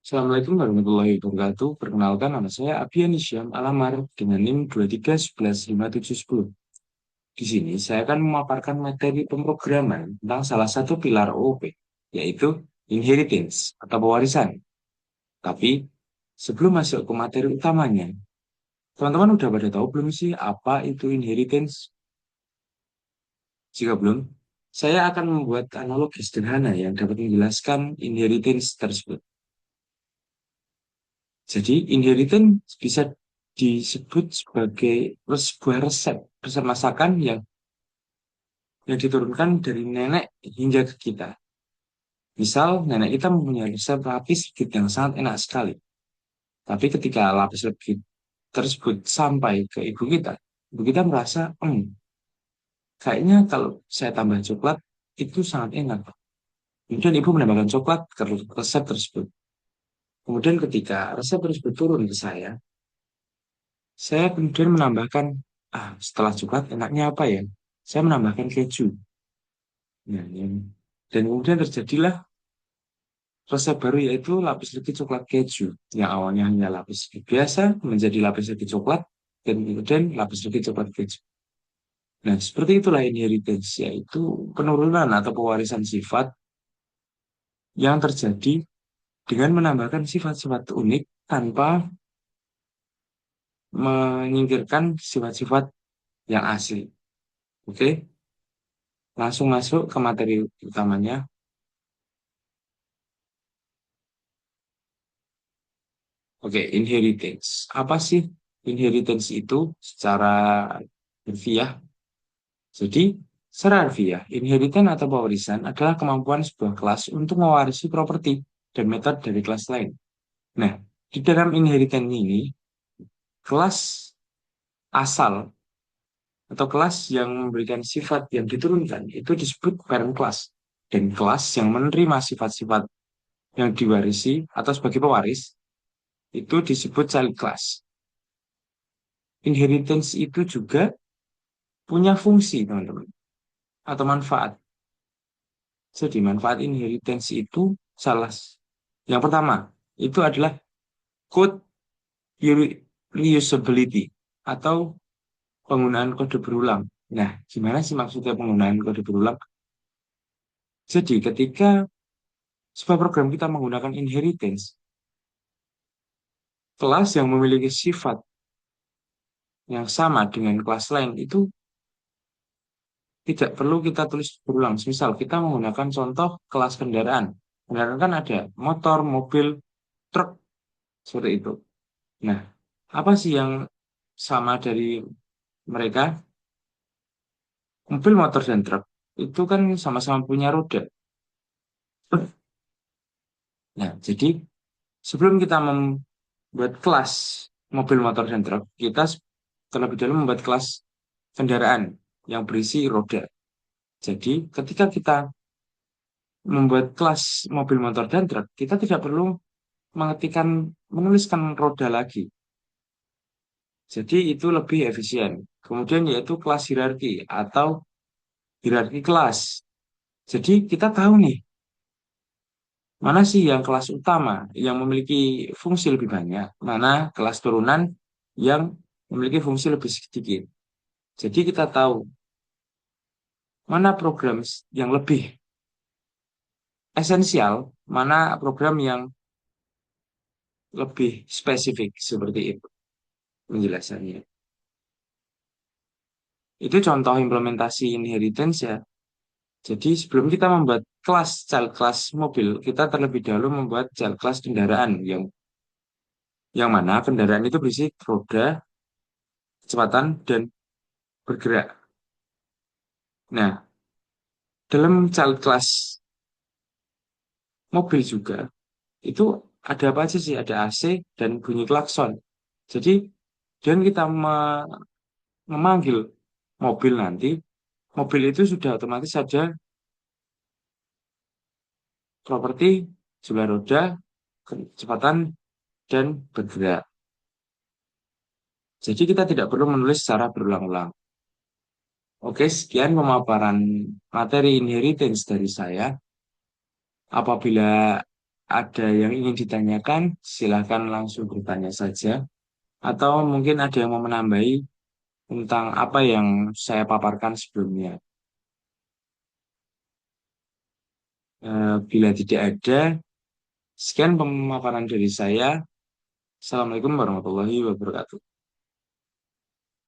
Assalamualaikum warahmatullahi wabarakatuh. Perkenalkan nama saya Abian Isyam Alamar dengan NIM 23115710. Di sini saya akan memaparkan materi pemrograman tentang salah satu pilar OOP, yaitu inheritance atau pewarisan. Tapi sebelum masuk ke materi utamanya, teman-teman udah pada tahu belum sih apa itu inheritance? Jika belum, saya akan membuat analogi sederhana yang dapat menjelaskan inheritance tersebut. Jadi inheritance bisa disebut sebagai sebuah resep masakan yang diturunkan dari nenek hingga ke kita. Misal, nenek kita mempunyai resep lapis legit yang sangat enak sekali. Tapi ketika lapis legit tersebut sampai ke ibu kita merasa, kayaknya kalau saya tambah coklat, itu sangat enak. Kemudian ibu menambahkan coklat ke resep tersebut. Kemudian ketika resep tersebut turun ke saya kemudian menambahkan, setelah coklat enaknya apa ya? Saya menambahkan keju. Nah, dan kemudian terjadilah resep baru yaitu lapis legit coklat keju. Yang awalnya hanya lapis legit biasa menjadi lapis legit coklat dan kemudian lapis legit coklat keju. Nah, seperti itulah inheritance, yaitu penurunan atau pewarisan sifat yang terjadi dengan menambahkan sifat-sifat unik tanpa menyingkirkan sifat-sifat yang asli. Oke, langsung masuk ke materi utamanya. Oke, inheritance. Apa sih inheritance itu secara harfiah? Jadi, secara harfiah, inheritance atau pewarisan adalah kemampuan sebuah kelas untuk mewarisi properti dan metode dari kelas lain. Nah, di dalam inheritance ini, kelas asal atau kelas yang memberikan sifat yang diturunkan itu disebut parent class. Dan kelas yang menerima sifat-sifat yang diwarisi atau sebagai pewaris itu disebut child class. Inheritance itu juga punya fungsi, teman-teman, atau manfaat. Jadi, manfaat inheritance itu salah. Yang pertama, itu adalah code reusability atau penggunaan kode berulang. Nah, gimana sih maksudnya penggunaan kode berulang? Jadi, ketika sebuah program kita menggunakan inheritance, kelas yang memiliki sifat yang sama dengan kelas lain itu tidak perlu kita tulis berulang. Misal, kita menggunakan contoh kelas kendaraan. Kendaraan kan ada motor, mobil, truk, seperti itu. Nah, apa sih yang sama dari mereka? Mobil, motor, dan truk itu kan sama-sama punya roda. Nah, jadi sebelum kita membuat kelas mobil, motor, dan truk, kita terlebih dahulu membuat kelas kendaraan yang berisi roda. Jadi, ketika kita membuat kelas mobil, motor, dan truk, kita tidak perlu menuliskan roda lagi. Jadi, itu lebih efisien. Kemudian yaitu kelas hierarki atau hierarki kelas. Jadi, kita tahu nih, mana sih yang kelas utama yang memiliki fungsi lebih banyak, mana kelas turunan yang memiliki fungsi lebih sedikit. Jadi kita tahu mana program yang lebih esensial, mana program yang lebih spesifik seperti itu penjelasannya. Itu contoh implementasi inheritance ya. Jadi sebelum kita membuat kelas child class mobil, kita terlebih dahulu membuat child class kendaraan yang mana kendaraan itu berisi roda, kecepatan, dan bergerak. Nah, dalam child class mobil juga, itu ada apa aja sih? Ada AC dan bunyi klakson. Jadi, dengan kita memanggil mobil nanti, mobil itu sudah otomatis ada properti jumlah roda, kecepatan, dan bergerak. Jadi kita tidak perlu menulis secara berulang-ulang. Oke, sekian pemaparan materi inheritance dari saya. Apabila ada yang ingin ditanyakan, silahkan langsung bertanya saja. Atau mungkin ada yang mau menambahi tentang apa yang saya paparkan sebelumnya. Bila tidak ada, sekian pemaparan dari saya. Assalamualaikum warahmatullahi wabarakatuh.